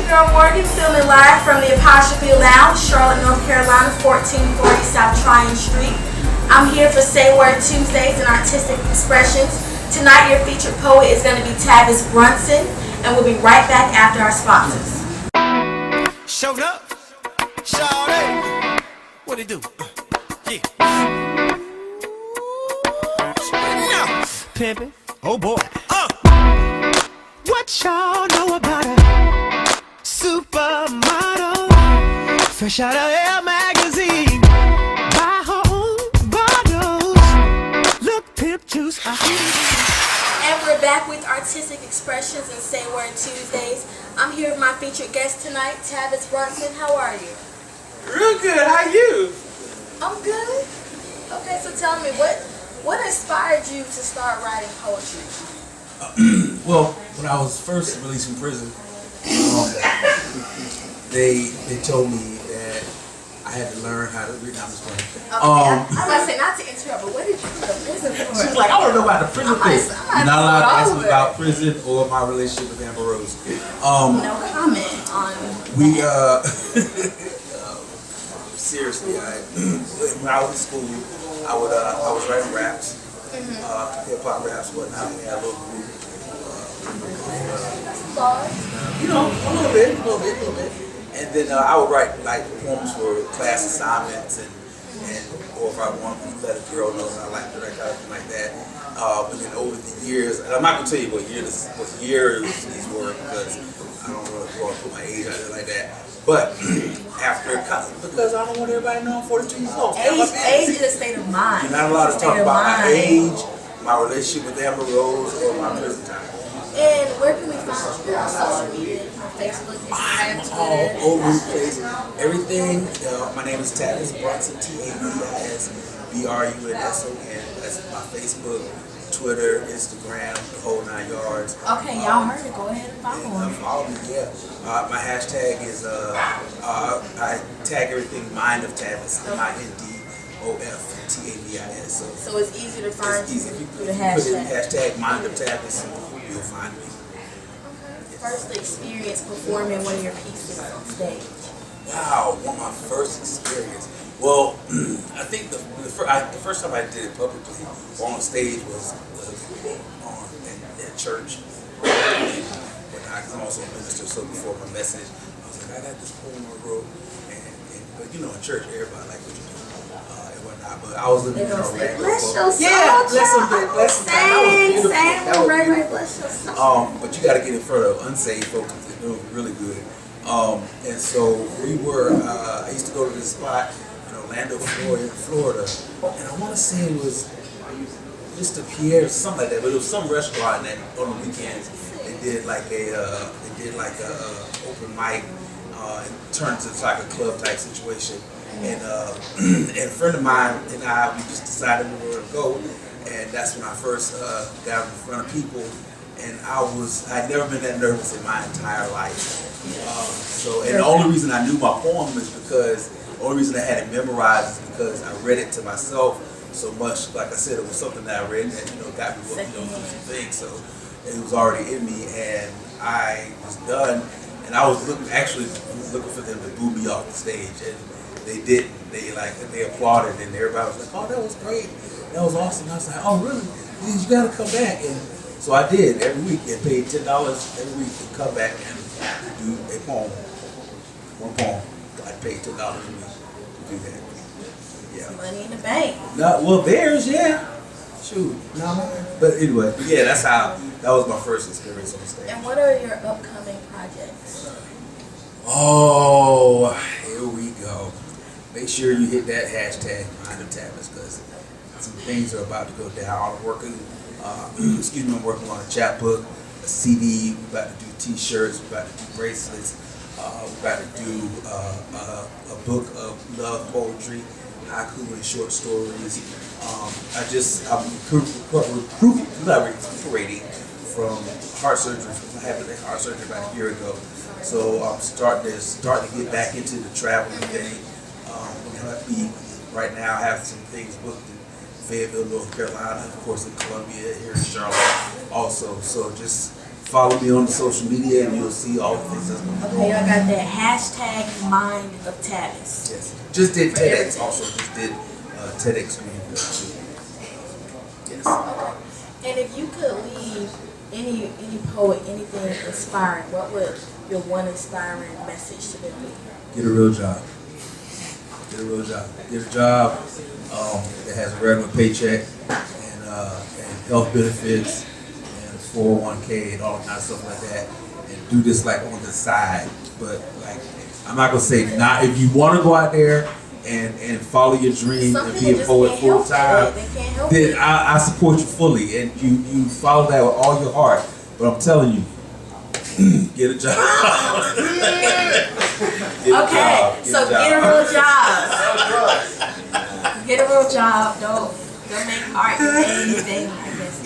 girl Morgan, filming live from the Apostrophe Lounge, Charlotte, North Carolina, 1440 South Tryon Street. I'm here for Say Word Tuesdays and Artistic Expressions. Tonight your featured poet is going to be Tavis Brunson, and we'll be right back after our sponsors. Showed up, Charlotte. What it do? Yeah. No. Pimpin'. Oh boy. What y'all know about a supermodel? Fresh out of Elle magazine. Buy her own bottles. Look, pimp juice. And we're back with Artistic Expressions and Say Word Tuesdays. I'm here with my featured guest tonight, Tavis Brunson. How are you? Real good. How you? I'm good. Okay, so tell me, what inspired you to start writing poetry? Well, when I was first released from prison, they told me that I had to learn how to read. I'm just playing. Okay, I was about to say, not to interrupt, but what did you go to prison for? She was like, I want to know about the prison thing. You're not allowed to ask me about prison or my relationship with Amber Rose. No comment on seriously, when I was in school, I was writing raps, hip hop raps, whatnot. We had a little group. A little bit. And then I would write like poems for class assignments, and or if I wanted to let a girl know that I liked her, that kind of thing like that. But then over the years, and I'm not gonna tell you what years these were because I don't really want to put my age out there like that. But because I don't want everybody to know I'm 42 years old. Age is a state of mind. You're not allowed to talk about my age, my relationship with Amber Rose, or my prison time. And where can we find you on social media? Facebook, Instagram, I'm Twitter? all over the place. Everything. My name is Tavis Brunson, TAVISBRUNSON. That's my Facebook, Twitter, Instagram, the whole 9 yards. Okay, y'all heard it. Go ahead and follow him. Follow me, yeah. My hashtag is, I tag everything Mind of Tavis, MINDOFTAVIS. So it's easy to find it's easy. you If through you the put in hashtag. hashtag Mind of Tavis, you'll find me. First experience performing one of your pieces on stage. Wow, my first experience. Well, I think the first time I did it publicly on stage was at church. But I'm also a minister, so before my message, I was like, I got this poem I wrote, but in church, everybody like what you do and whatnot. But I was living in Orlando. Bless your soul, yeah, bless them, bless them. Bless your soul. But you got to get in front of unsaved folks. They're doing really good. And so we were. I used to go to this spot in Orlando, Florida, and I want to say it was Mr. Pierre, something like that. But it was some restaurant that on the weekends they did like a open mic. And turned into like a club type situation. And a friend of mine and I, we just decided we were going to go. And that's when I first got in front of people. And I'd never been that nervous in my entire life. And the only reason I knew my poem is because, the only reason I had it memorized is because I read it to myself so much. Like I said, it was something that I read that, got me through some things. So it was already in me, and I was done. And I was looking for them to boo me off the stage, and they didn't. They applauded, and everybody was like, "Oh, that was great, that was awesome." And I was like, "Oh, really? You got to come back." And so I did every week, and paid $10 every week to come back and do a poem, one poem. I paid $10 a week to do that. Yeah. Money in the bank. Theirs, yeah. Shoot, but anyway, yeah, that was my first experience on stage. And what are your upcoming projects? Oh, here we go. Make sure you hit that hashtag Mind of Tavis, because some things are about to go down. I'm working, I'm working on a chapbook, a CD. We're about to do T-shirts. We're about to do bracelets. We're about to do a book of love poetry, haiku and short stories. I'm recuperating from heart surgery. I had heart surgery about a year ago, so I'm starting to get back into the traveling thing. Right now, I have some things booked in Fayetteville, North Carolina, of course in Columbia, here in Charlotte, also. So just follow me on the social media and you'll see all the things that's going on. Okay, I got that hashtag Mind of Tavis. Yes. Just did TEDx also. Just did TEDx Greenville too. Yes. And if you could leave any poet, anything inspiring, what would your one inspiring message to them be? Get a real job. Get a real job. Get a job that has a regular paycheck and health benefits and 401k and all that kind of stuff like that. And do this like on the side. But like, I'm not gonna say not. If you want to go out there and follow your dream and be a poet full time, then I support you fully and you follow that with all your heart. But I'm telling you, get a job. Get a real job. Get a real job. Don't make art anything, I guess.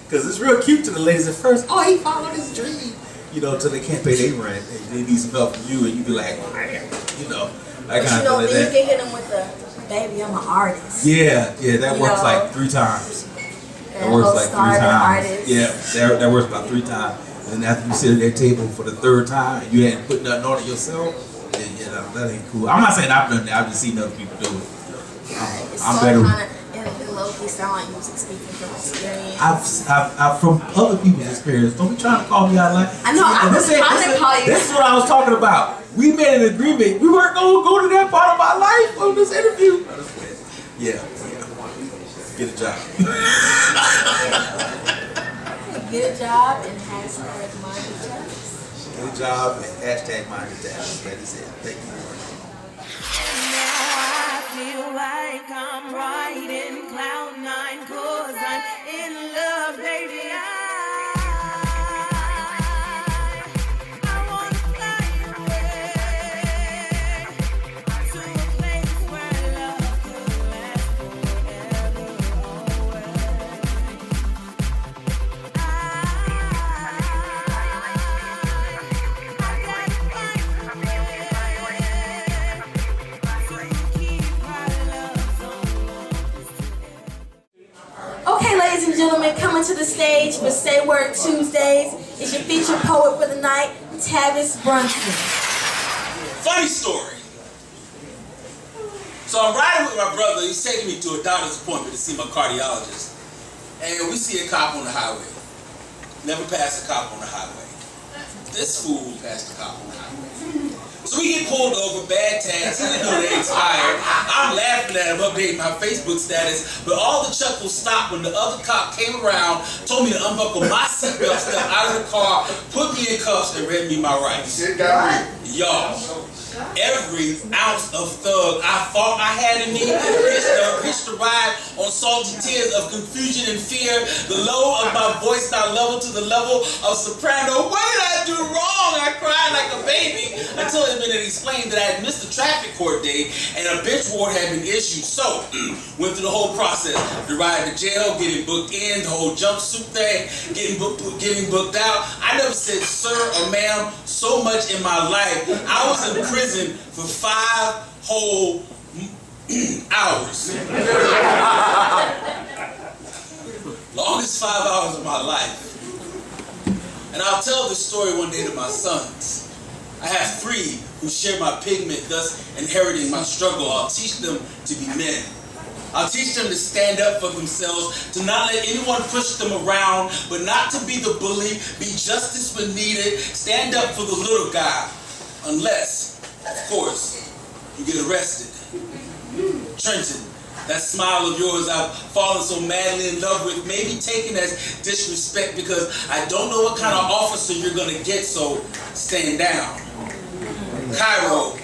Because it's real cute to the ladies at first. Oh, he followed his dream. You know, until they can't pay their rent and they need some help from you, and you be like, you know, I kind of like that. You can hit them with the baby, I'm an artist. Yeah, that works like 3 times. That works like 3 times. Artist. Yeah, that works about 3 times. And then after you sit at that table for the 3rd time and you hadn't put nothing on it yourself, then that ain't cool. I'm not saying I've done that. I've just seen other people do it. I'm better. It low-key sound like you was speaking from experience. I've from other people's experience. Don't be trying to call me out like. I know. I was trying to call you. This is what I was talking about. We made an agreement. We weren't going to go to that part of my life on this interview. Yeah. Get a job. Get a job and hashtag Mind of Tavis. Get a job and hashtag Mind of Tavis. That is it. Thank you. Feel like I'm riding cloud 9 'cause I'm in love, baby. I wanna fly away to a place where love could last forever always. I gotta find a way to keep my love on. Okay, ladies and gentlemen, coming to the stage for Say Word Tuesdays is your featured poet for the night, Tavis Brunson. Funny story. So I'm riding with my brother. He's taking me to a doctor's appointment to see my cardiologist. And we see a cop on the highway. Never passed a cop on the highway. This fool passed the cop on the highway. So we get pulled over, bad tags, he didn't know they expired. I'm laughing at him, updating my Facebook status, but all the chuckles stopped when the other cop came around, told me to unbuckle my seatbelt, step out of the car, put me in cuffs, and read me my rights. Y'all, every ounce of thug I thought I had in me hitched the ride on salty tears of confusion and fear. The low of my voice now leveled to the level of soprano. What did I do wrong? I cried like a baby until it had been explained that I had missed the traffic court date and a bench warrant had been issued. So, went through the whole process. The ride to jail, getting booked in, the whole jumpsuit thing, getting booked out. I never said sir or ma'am so much in my life. I was in prison for 5 whole hours. Longest 5 hours of my life. And I'll tell this story one day to my sons. I have 3 who share my pigment, thus inheriting my struggle. I'll teach them to be men. I'll teach them to stand up for themselves, to not let anyone push them around, but not to be the bully, be justice when needed, stand up for the little guy. Unless, of course, you get arrested. Trenton, that smile of yours I've fallen so madly in love with may be taken as disrespect because I don't know what kind of officer you're going to get, so stand down. Cairo,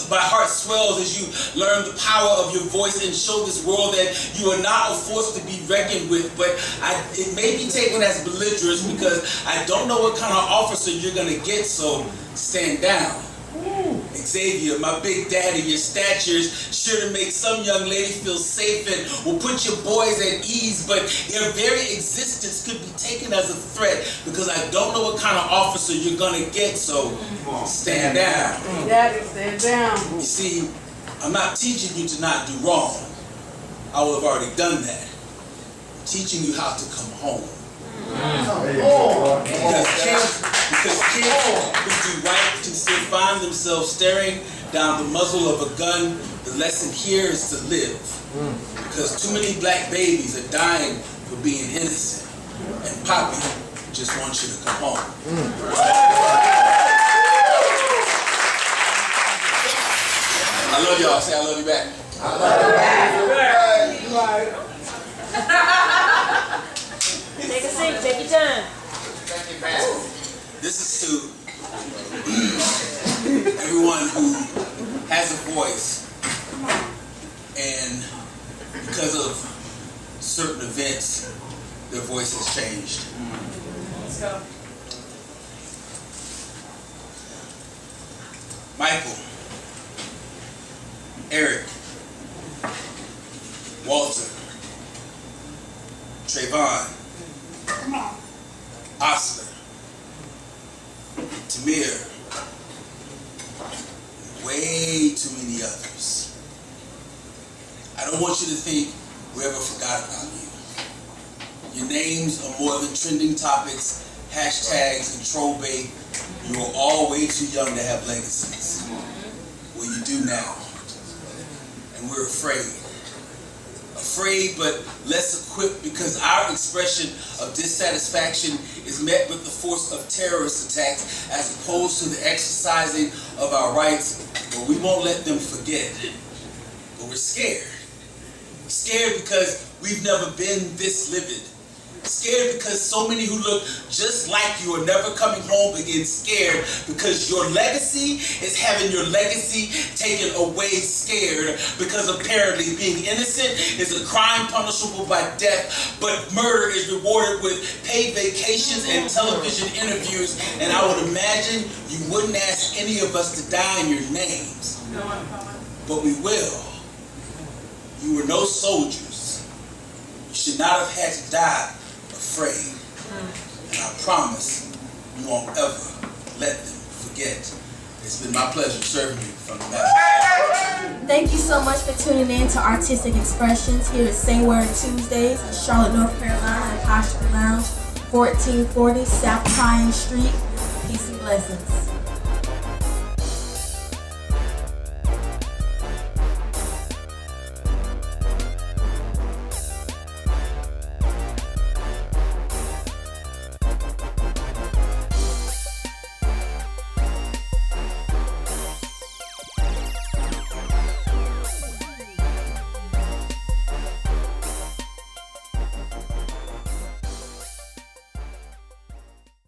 my heart swells as you learn the power of your voice and show this world that you are not a force to be reckoned with, but it may be taken as belligerence because I don't know what kind of officer you're going to get, so stand down. Xavier, my big daddy, your stature is sure to make some young lady feel safe and will put your boys at ease, but your very existence could be taken as a threat because I don't know what kind of officer you're going to get, so stand down. Daddy, stand down. You see, I'm not teaching you to not do wrong. I will have already done that. I'm teaching you how to come home. Because kids who do right can still find themselves staring down the muzzle of a gun. The lesson here is to live. Because too many black babies are dying for being innocent. And Poppy just wants you to come home. I love y'all. Say I love you back. I love you back. Take a seat. Take your time. This is to everyone who has a voice, and because of certain events, their voice has changed. Let's go. Michael, Eric, Walter, Trayvon, Oscar, Tamir, way too many others. I don't want you to think we ever forgot about you. Your names are more than trending topics, hashtags, and troll bait. You are all way too young to have legacies. Well, you do now. And we're afraid. Afraid, but less equipped, because our expression of dissatisfaction is met with the force of terrorist attacks as opposed to the exercising of our rights. But we won't let them forget. But we're scared. Scared because we've never been this livid. Scared because so many who look just like you are never coming home again. Scared because your legacy is having your legacy taken away. Scared because apparently being innocent is a crime punishable by death, but murder is rewarded with paid vacations and television interviews. And I would imagine you wouldn't ask any of us to die in your names. But we will. You were no soldiers. You should not have had to die afraid. And I promise you won't ever let them forget. It's been my pleasure serving you from the back. Thank you so much for tuning in to Artistic Expressions here at Say Word Tuesdays in Charlotte, North Carolina, at Apostrophe Lounge, 1440 South Tryon Street. Peace and blessings.